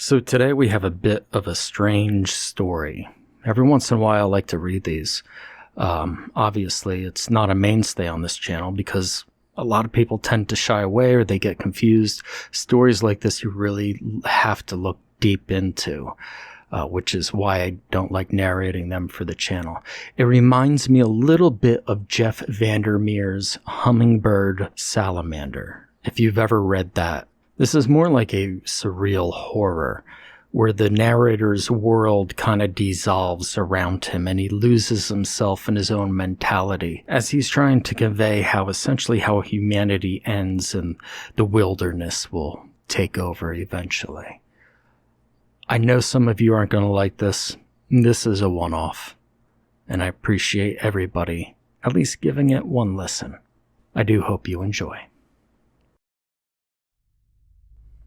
So today we have a bit of a strange story. Every once in a while I like to read these. Obviously it's not a mainstay on this channel because a lot of people tend to shy away or they get confused. Stories like this you really have to look deep into, which is why I don't like narrating them for the channel. It reminds me a little bit of Jeff Vandermeer's Hummingbird Salamander, if you've ever read that. This is more like a surreal horror, where the narrator's world kind of dissolves around him and he loses himself in his own mentality as he's trying to convey how humanity ends and the wilderness will take over eventually. I know some of you aren't going to like this. This is a one-off, and I appreciate everybody at least giving it one listen. I do hope you enjoy.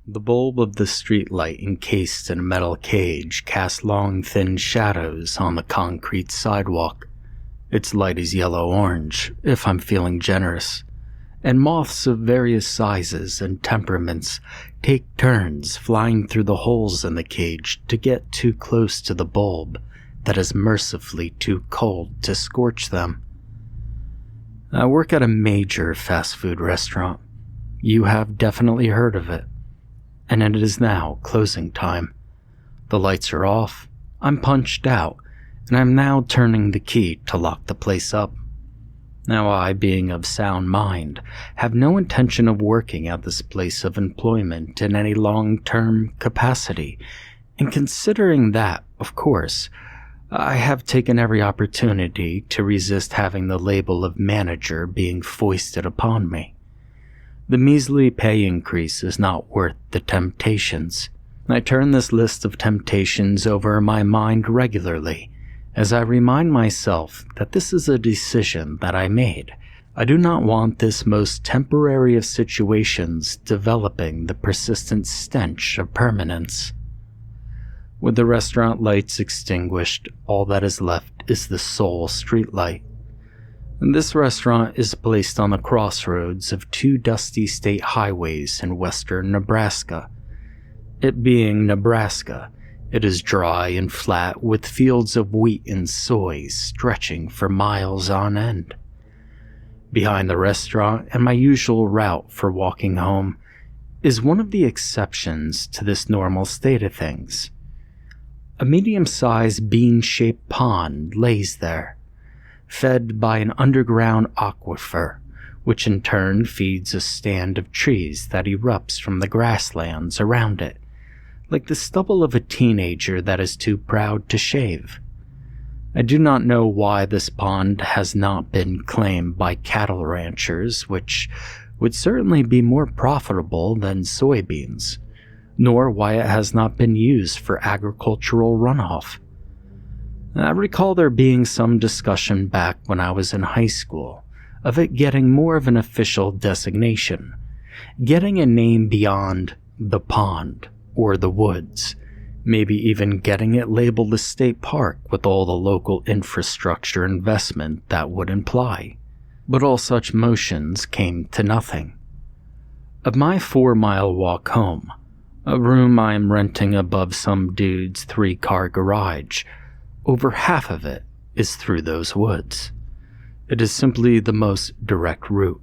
The bulb of the streetlight encased in a metal cage casts long, thin shadows on the concrete sidewalk. Its light is yellow-orange, if I'm feeling generous, and moths of various sizes and temperaments take turns flying through the holes in the cage to get too close to the bulb that is mercifully too cold to scorch them. I work at a major fast food restaurant. You have definitely heard of it. And it is now closing time. The lights are off, I'm punched out, and I'm now turning the key to lock the place up. Now I, being of sound mind, have no intention of working at this place of employment in any long-term capacity, and considering that, of course, I have taken every opportunity to resist having the label of manager being foisted upon me. The measly pay increase is not worth the temptations. I turn this list of temptations over in my mind regularly, as I remind myself that this is a decision that I made. I do not want this most temporary of situations developing the persistent stench of permanence. With the restaurant lights extinguished, all that is left is the sole streetlight. This restaurant is placed on the crossroads of two dusty state highways in western Nebraska. It being Nebraska, it is dry and flat with fields of wheat and soy stretching for miles on end. Behind the restaurant and my usual route for walking home is one of the exceptions to this normal state of things. A medium-sized bean-shaped pond lays there, fed by an underground aquifer, which in turn feeds a stand of trees that erupts from the grasslands around it, like the stubble of a teenager that is too proud to shave. I do not know why this pond has not been claimed by cattle ranchers, which would certainly be more profitable than soybeans, nor why it has not been used for agricultural runoff. I recall there being some discussion back when I was in high school of it getting more of an official designation, getting a name beyond the pond or the woods, maybe even getting it labeled a state park with all the local infrastructure investment that would imply. But all such motions came to nothing. Of my 4-mile walk home, a room I am renting above some dude's 3-car garage, over half of it is through those woods. It is simply the most direct route.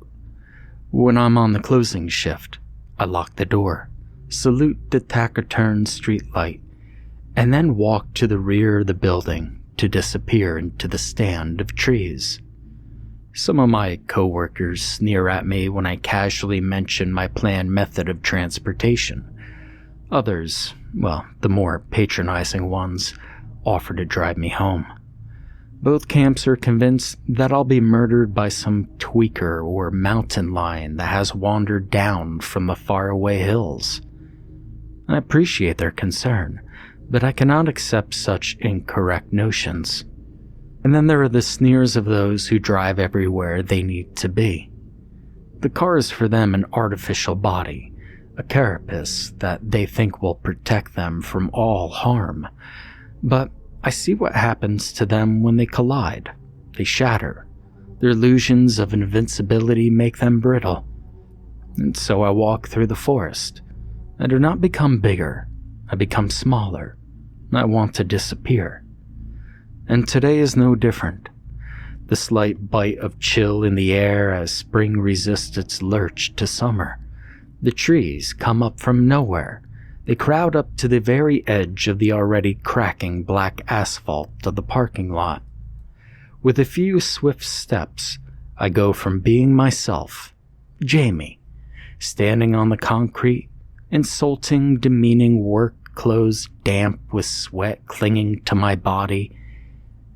When I'm on the closing shift, I lock the door, salute the taciturn streetlight, and then walk to the rear of the building to disappear into the stand of trees. Some of my coworkers sneer at me when I casually mention my planned method of transportation. Others, well, the more patronizing ones, offer to drive me home. Both camps are convinced that I'll be murdered by some tweaker or mountain lion that has wandered down from the faraway hills. I appreciate their concern, but I cannot accept such incorrect notions. And then there are the sneers of those who drive everywhere they need to be. The car is for them an artificial body, a carapace that they think will protect them from all harm. But I see what happens to them when they collide. They shatter. Their illusions of invincibility make them brittle. And so I walk through the forest. I do not become bigger. I become smaller. I want to disappear. And today is no different. The slight bite of chill in the air as spring resists its lurch to summer. The trees come up from nowhere. They crowd up to the very edge of the already cracking black asphalt of the parking lot. With a few swift steps, I go from being myself, Jamie, standing on the concrete, insulting, demeaning work clothes damp with sweat clinging to my body,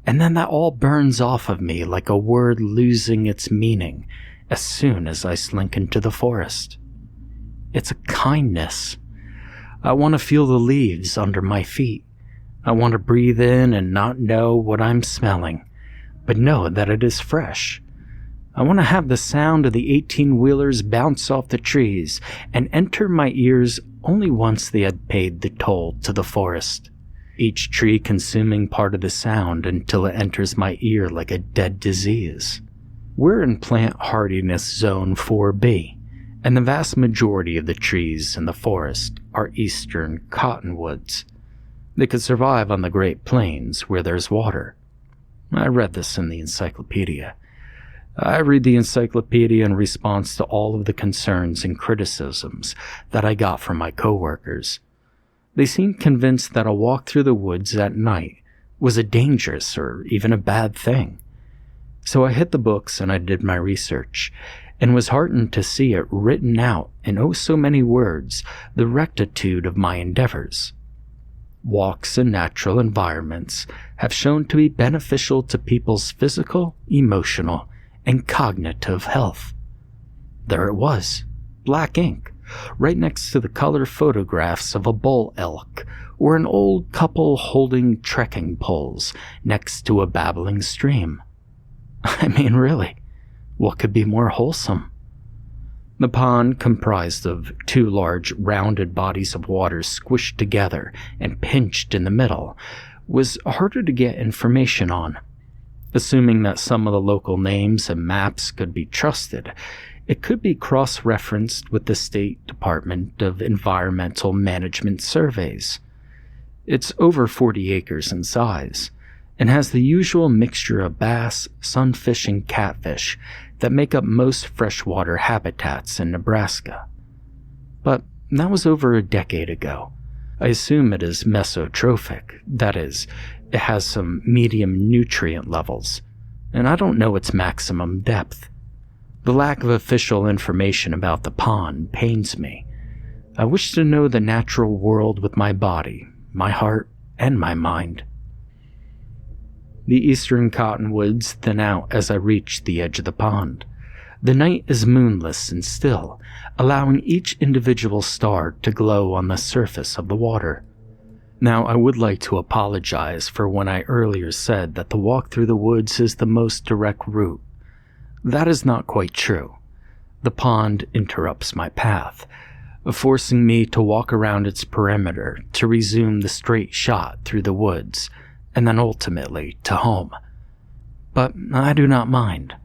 and then that all burns off of me like a word losing its meaning as soon as I slink into the forest. It's a kindness. I want to feel the leaves under my feet. I want to breathe in and not know what I'm smelling, but know that it is fresh. I want to have the sound of the 18-wheelers bounce off the trees and enter my ears only once they had paid the toll to the forest, each tree consuming part of the sound until it enters my ear like a dead disease. We're in plant hardiness zone 4B, and the vast majority of the trees in the forest are eastern cottonwoods. They could survive on the Great Plains where there's water. I read this in the encyclopedia. I read the encyclopedia in response to all of the concerns and criticisms that I got from my coworkers. They seemed convinced that a walk through the woods at night was a dangerous or even a bad thing. So I hit the books and I did my research, and was heartened to see it written out in oh so many words the rectitude of my endeavors. Walks in natural environments have shown to be beneficial to people's physical, emotional, and cognitive health. There it was, black ink, right next to the color photographs of a bull elk or an old couple holding trekking poles next to a babbling stream. I mean, really, what could be more wholesome? The pond, comprised of two large rounded bodies of water squished together and pinched in the middle, was harder to get information on. Assuming that some of the local names and maps could be trusted, it could be cross-referenced with the State Department of Environmental Management surveys. It's over 40 acres in size, and has the usual mixture of bass, sunfish, and catfish that make up most freshwater habitats in Nebraska. But that was over a decade ago. I assume it is mesotrophic, that is, it has some medium nutrient levels, and I don't know its maximum depth. The lack of official information about the pond pains me. I wish to know the natural world with my body, my heart, and my mind. The eastern cottonwoods thin out as I reach the edge of the pond. The night is moonless and still, allowing each individual star to glow on the surface of the water. Now, I would like to apologize for when I earlier said that the walk through the woods is the most direct route. That is not quite true. The pond interrupts my path, forcing me to walk around its perimeter to resume the straight shot through the woods, and then ultimately to home. But I do not mind.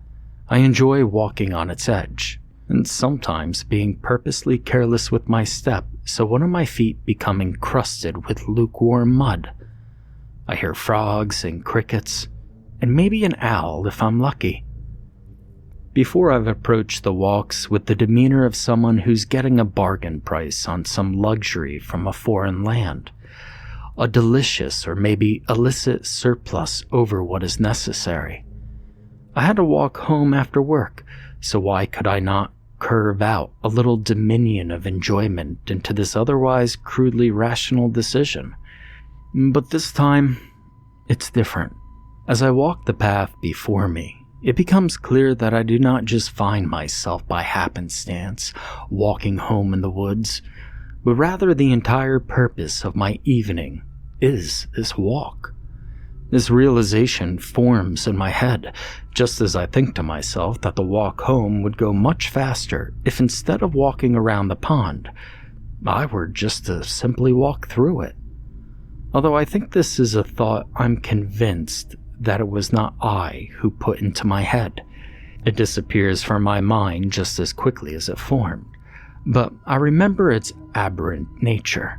I enjoy walking on its edge, and sometimes being purposely careless with my step so one of my feet become encrusted with lukewarm mud. I hear frogs and crickets, and maybe an owl if I'm lucky. Before I've approached the walks with the demeanor of someone who's getting a bargain price on some luxury from a foreign land, a delicious or maybe illicit surplus over what is necessary. I had to walk home after work, so why could I not curve out a little dominion of enjoyment into this otherwise crudely rational decision? But this time, it's different. As I walk the path before me, it becomes clear that I do not just find myself by happenstance walking home in the woods, but rather the entire purpose of my evening is this walk. This realization forms in my head, just as I think to myself that the walk home would go much faster if instead of walking around the pond, I were just to simply walk through it. Although I think this is a thought I'm convinced that it was not I who put into my head. It disappears from my mind just as quickly as it formed, but I remember its aberrant nature.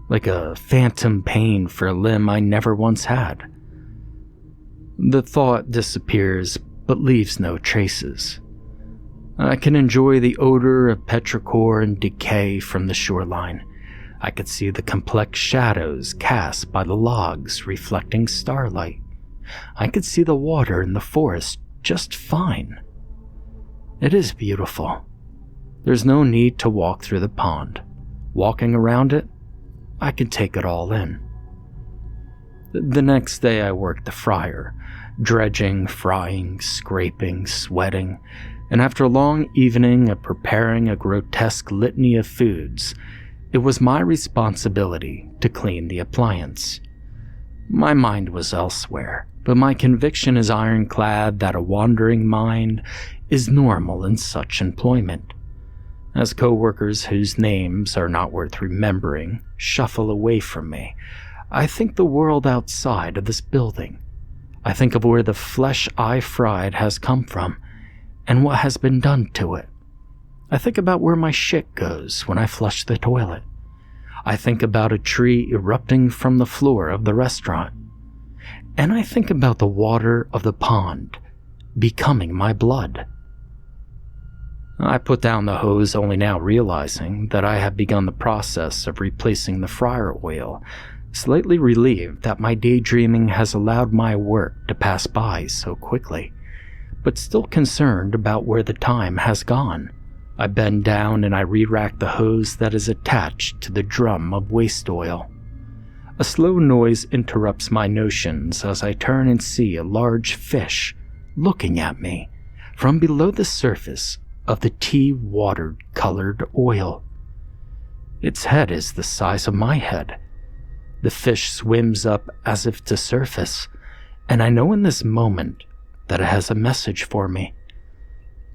like a phantom pain for a limb I never once had. The thought disappears, but leaves no traces. I can enjoy the odor of petrichor and decay from the shoreline. I could see the complex shadows cast by the logs reflecting starlight. I could see the water in the forest just fine. It is beautiful. There's no need to walk through the pond. Walking around it, I can take it all in. The next day I worked the fryer, dredging, frying, scraping, sweating, and after a long evening of preparing a grotesque litany of foods, it was my responsibility to clean the appliance. My mind was elsewhere, but my conviction is ironclad that a wandering mind is normal in such employment. As co-workers whose names are not worth remembering shuffle away from me, I think the world outside of this building. I think of where the flesh I fried has come from, and what has been done to it. I think about where my shit goes when I flush the toilet. I think about a tree erupting from the floor of the restaurant. And I think about the water of the pond becoming my blood. I put down the hose, only now realizing that I have begun the process of replacing the fryer oil, slightly relieved that my daydreaming has allowed my work to pass by so quickly, but still concerned about where the time has gone. I bend down and I re-rack the hose that is attached to the drum of waste oil. A slow noise interrupts my notions as I turn and see a large fish looking at me from below the surface of the tea-watered colored oil. Its head is the size of my head. The fish swims up as if to surface, and I know in this moment that it has a message for me.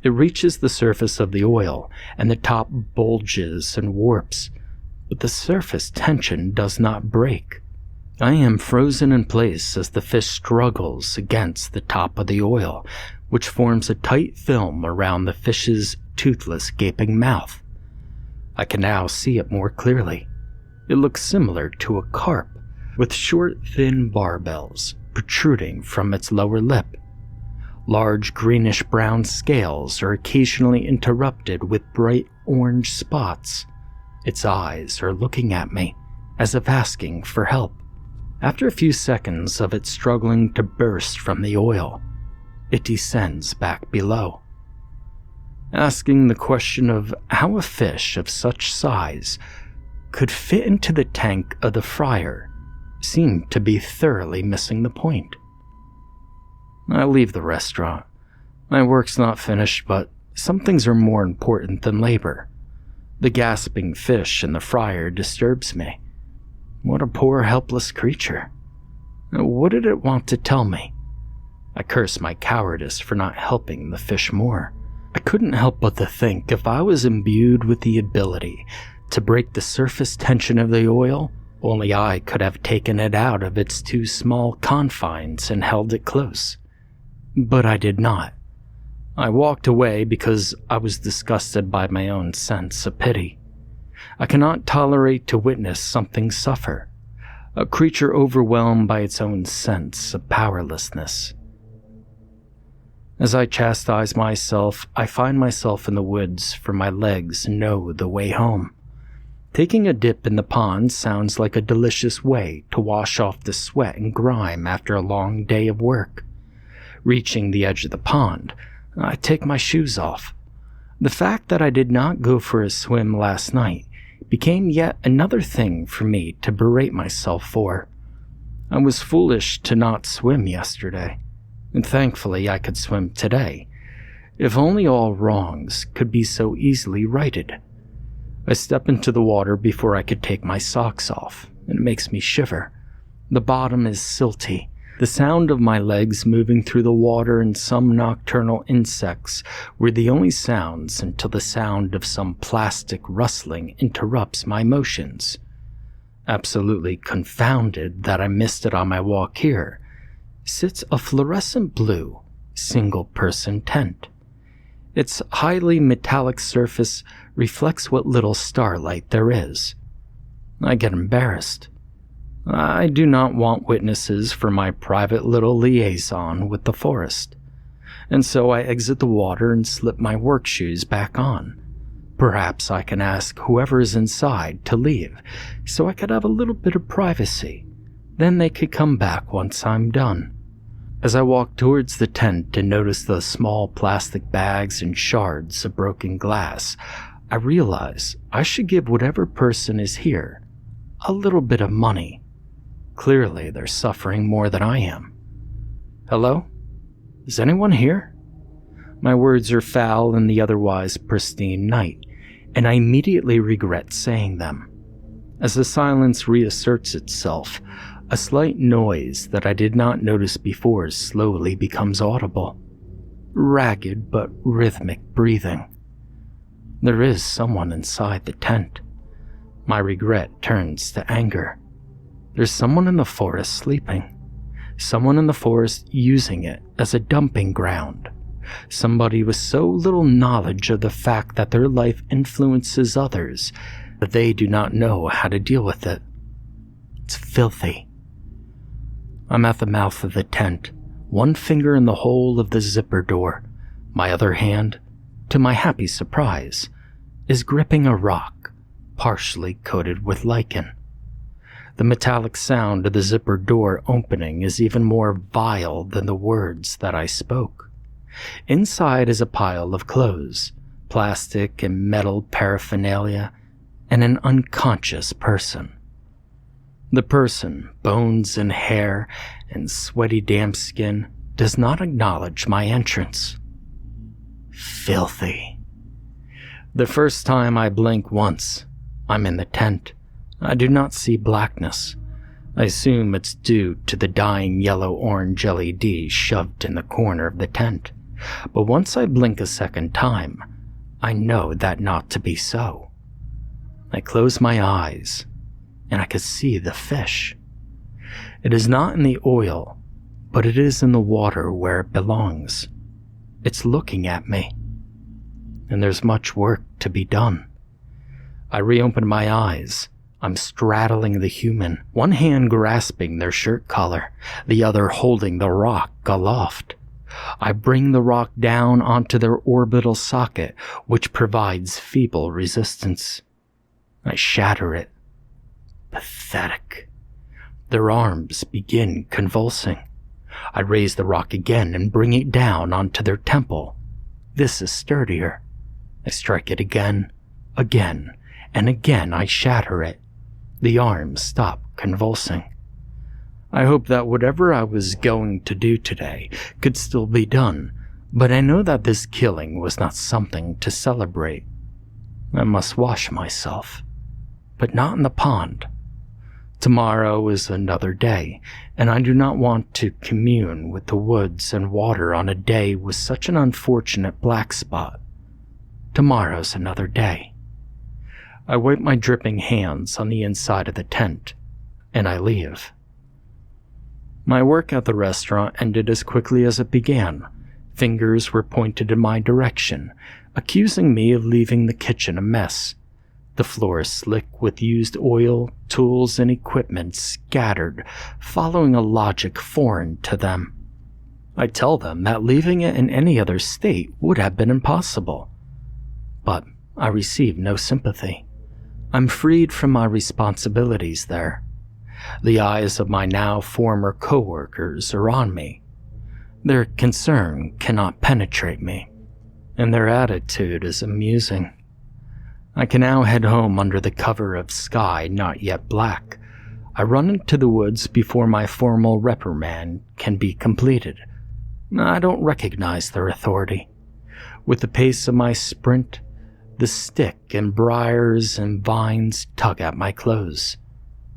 It reaches the surface of the oil, and the top bulges and warps, but the surface tension does not break. I am frozen in place as the fish struggles against the top of the oil, which forms a tight film around the fish's toothless, gaping mouth. I can now see it more clearly. It looks similar to a carp, with short, thin barbels protruding from its lower lip. Large greenish-brown scales are occasionally interrupted with bright orange spots. Its eyes are looking at me, as if asking for help. After a few seconds of it struggling to burst from the oil, it descends back below. Asking the question of how a fish of such size could fit into the tank of the fryer seemed to be thoroughly missing the point. I leave the restaurant. My work's not finished, but some things are more important than labor. The gasping fish in the fryer disturbs me. What a poor, helpless creature. What did it want to tell me? I curse my cowardice for not helping the fish more. I couldn't help but to think if I was imbued with the ability to break the surface tension of the oil, only I could have taken it out of its too small confines and held it close. But I did not. I walked away because I was disgusted by my own sense of pity. I cannot tolerate to witness something suffer, a creature overwhelmed by its own sense of powerlessness. As I chastise myself, I find myself in the woods, for my legs know the way home. Taking a dip in the pond sounds like a delicious way to wash off the sweat and grime after a long day of work. Reaching the edge of the pond, I take my shoes off. The fact that I did not go for a swim last night became yet another thing for me to berate myself for. I was foolish to not swim yesterday, and thankfully I could swim today. If only all wrongs could be so easily righted. I step into the water before I could take my socks off, and it makes me shiver. The bottom is silty. The sound of my legs moving through the water and some nocturnal insects were the only sounds until the sound of some plastic rustling interrupts my motions. Absolutely confounded that I missed it on my walk here, sits a fluorescent blue, single-person tent. Its highly metallic surface reflects what little starlight there is. I get embarrassed. I do not want witnesses for my private little liaison with the forest, and so I exit the water and slip my work shoes back on. Perhaps I can ask whoever is inside to leave, so I could have a little bit of privacy. Then they could come back once I'm done. As I walk towards the tent and notice the small plastic bags and shards of broken glass, I realize I should give whatever person is here a little bit of money. Clearly, they're suffering more than I am. Hello? Is anyone here? My words are foul in the otherwise pristine night, and I immediately regret saying them. As the silence reasserts itself, a slight noise that I did not notice before slowly becomes audible. Ragged but rhythmic breathing. There is someone inside the tent. My regret turns to anger. There's someone in the forest sleeping. Someone in the forest using it as a dumping ground. Somebody with so little knowledge of the fact that their life influences others that they do not know how to deal with it. It's filthy. I'm at the mouth of the tent, one finger in the hole of the zipper door. My other hand, to my happy surprise, is gripping a rock, partially coated with lichen. The metallic sound of the zipper door opening is even more vile than the words that I spoke. Inside is a pile of clothes, plastic and metal paraphernalia, and an unconscious person. The person, bones and hair and sweaty damp skin, does not acknowledge my entrance. Filthy. The first time I blink once, I'm in the tent. I do not see blackness. I assume it's due to the dying yellow-orange LED shoved in the corner of the tent. But once I blink a second time, I know that not to be so. I close my eyes, and I can see the fish. It is not in the oil, but it is in the water where it belongs. It's looking at me, and there's much work to be done. I reopen my eyes. I'm straddling the human, one hand grasping their shirt collar, the other holding the rock aloft. I bring the rock down onto their orbital socket, which provides feeble resistance. I shatter it. Pathetic. Their arms begin convulsing. I raise the rock again and bring it down onto their temple. This is sturdier. I strike it again, and again I shatter it. The arms stop convulsing. I hope that whatever I was going to do today could still be done, but I know that this killing was not something to celebrate. I must wash myself, but not in the pond. Tomorrow is another day, and I do not want to commune with the woods and water on a day with such an unfortunate black spot. Tomorrow's another day. I wipe my dripping hands on the inside of the tent, and I leave. My work at the restaurant ended as quickly as it began. Fingers were pointed in my direction, accusing me of leaving the kitchen a mess. The floor slick with used oil, tools, and equipment scattered, following a logic foreign to them. I tell them that leaving it in any other state would have been impossible. But I receive no sympathy. I'm freed from my responsibilities there. The eyes of my now former co-workers are on me. Their concern cannot penetrate me, and their attitude is amusing. I can now head home under the cover of sky not yet black. I run into the woods before my formal reprimand can be completed. I don't recognize their authority. With the pace of my sprint, the stick and briars and vines tug at my clothes,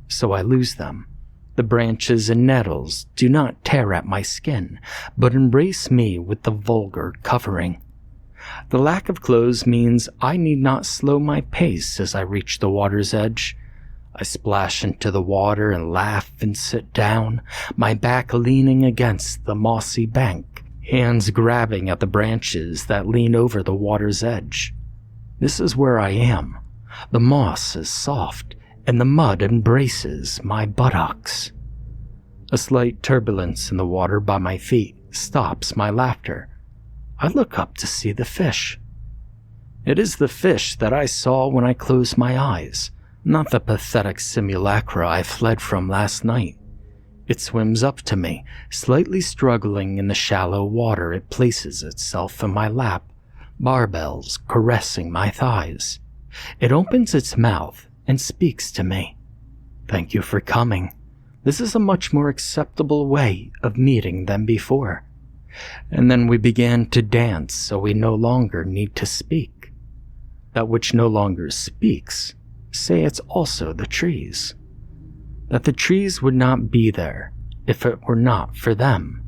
so I lose them. The branches and nettles do not tear at my skin, but embrace me with the vulgar covering. The lack of clothes means I need not slow my pace as I reach the water's edge. I splash into the water and laugh and sit down, my back leaning against the mossy bank, hands grabbing at the branches that lean over the water's edge. This is where I am. The moss is soft, and the mud embraces my buttocks. A slight turbulence in the water by my feet stops my laughter. I look up to see the fish. It is the fish that I saw when I closed my eyes, not the pathetic simulacra I fled from last night. It swims up to me, slightly struggling in the shallow water. It places itself in my lap, barbels caressing my thighs. It opens its mouth and speaks to me. "Thank you for coming. This is a much more acceptable way of meeting than before." And then we began to dance, so we no longer need to speak. That which no longer speaks, say it's also the trees. That the trees would not be there if it were not for them.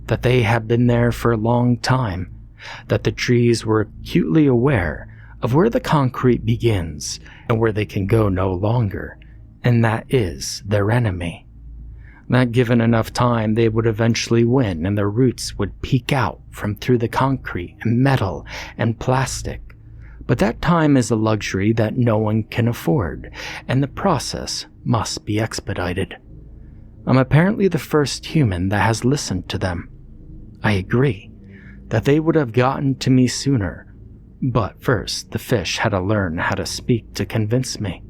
That they had been there for a long time. That the trees were acutely aware of where the concrete begins and where they can go no longer, and that is their enemy. That given enough time, they would eventually win and their roots would peek out from through the concrete and metal and plastic. But that time is a luxury that no one can afford, and the process must be expedited. I'm apparently the first human that has listened to them. I agree that they would have gotten to me sooner, but first the fish had to learn how to speak to convince me.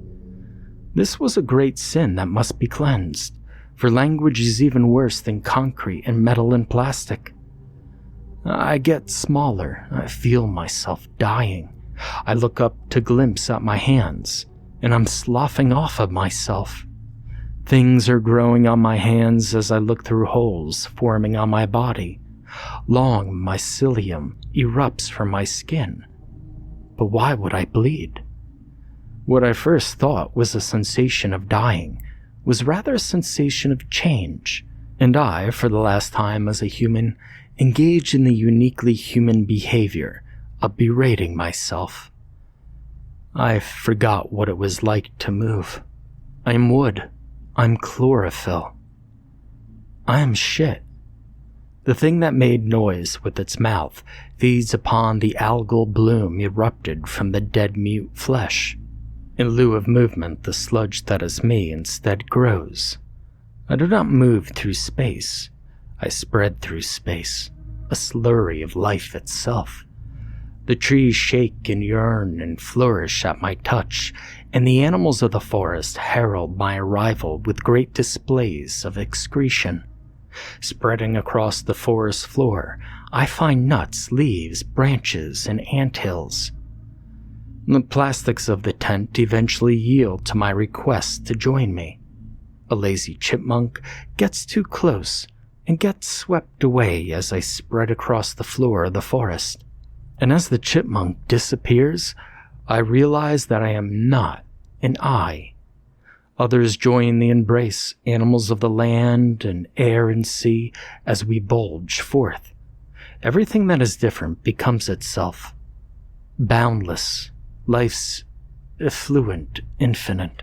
This was a great sin that must be cleansed, for language is even worse than concrete and metal and plastic. I get smaller. I feel myself dying. I look up to glimpse at my hands, and I'm sloughing off of myself. Things are growing on my hands as I look through holes forming on my body. Long mycelium erupts from my skin. But why would I bleed? What I first thought was a sensation of dying was rather a sensation of change, and I, for the last time as a human, engage in the uniquely human behavior of berating myself. I forgot what it was like to move. I'm wood. I'm chlorophyll. I am shit. The thing that made noise with its mouth feeds upon the algal bloom erupted from the dead mute flesh. In lieu of movement, the sludge that is me instead grows. I do not move through space. I spread through space, a slurry of life itself. The trees shake and yearn and flourish at my touch, and the animals of the forest herald my arrival with great displays of excretion. Spreading across the forest floor, I find nuts, leaves, branches, and anthills. The plastics of the tent eventually yield to my request to join me. A lazy chipmunk gets too close and gets swept away as I spread across the floor of the forest. And as the chipmunk disappears, I realize that I am not an I. Others join the embrace, animals of the land and air and sea, as we bulge forth. Everything that is different becomes itself. Boundless, life's effluent, infinite.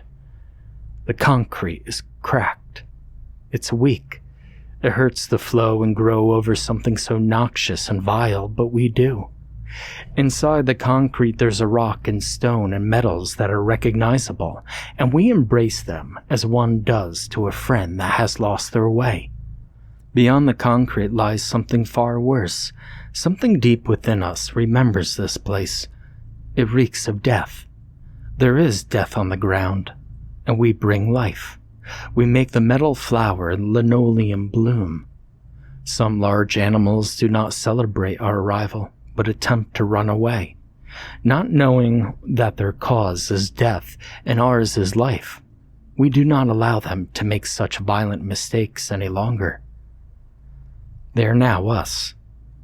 The concrete is cracked. It's weak. It hurts to flow and grow over something so noxious and vile, but we do. Inside the concrete there's a rock and stone and metals that are recognizable, and we embrace them as one does to a friend that has lost their way. Beyond the concrete lies something far worse. Something deep within us remembers this place. It reeks of death. There is death on the ground, and we bring life. We make the metal flower and linoleum bloom. Some large animals do not celebrate our arrival, but attempt to run away, not knowing that their cause is death and ours is life. We do not allow them to make such violent mistakes any longer. They are now us.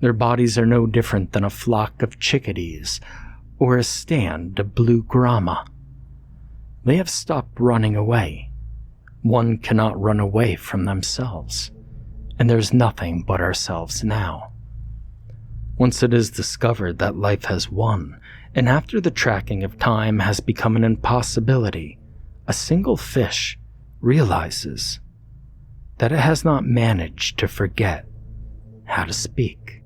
Their bodies are no different than a flock of chickadees or a stand of blue grama. They have stopped running away. One cannot run away from themselves, and there's nothing but ourselves now. Once it is discovered that life has won, and after the tracking of time has become an impossibility, a single fish realizes that it has not managed to forget how to speak.